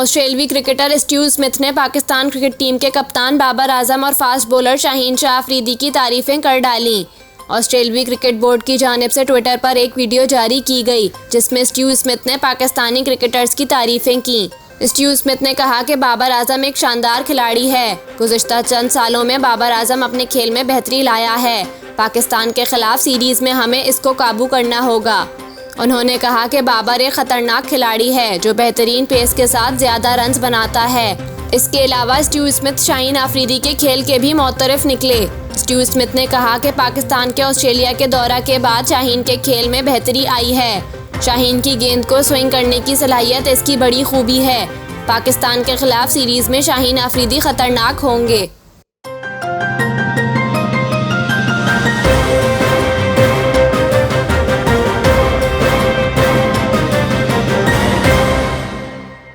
ऑस्ट्रेलियाई cricketer Steve Smith ने Pakistan cricket team के कप्तान बाबर आजम और फास्ट बॉलर शाहीन शाह अफरीदी की तारीफें कर डालीं। ऑस्ट्रेलियाई क्रिकेट बोर्ड की जानिब से ट्विटर पर एक वीडियो जारी की गई जिसमें स्टीव स्मिथ ने पाकिस्तानी क्रिकेटर्स की तारीफें की। स्टीव स्मिथ ने कहा कि बाबर आजम एक शानदार खिलाड़ी है। गुज़िश्ता चंद सालों में बाबर आजम अपने खेल में बेहतरी लाया है। पाकिस्तान के खिलाफ सीरीज़ में हमें इसको काबू करना होगा। उन्होंने कहा कि बाबर एक ख़तरनाक खिलाड़ी है जो बेहतरीन पेस के साथ ज़्यादा रन्स बनाता है। इसके अलावा स्टीव स्मिथ शाहीन अफरीदी के खेल के भी मोतरफ निकले। स्टीव स्मिथ ने कहा कि पाकिस्तान के ऑस्ट्रेलिया के दौरा के बाद शाहीन के खेल में बेहतरी आई है। शाहीन की गेंद को स्विंग करने की सलाहियत इसकी बड़ी खूबी है। पाकिस्तान के खिलाफ सीरीज़ में शाहीन अफरीदी ख़तरनाक होंगे।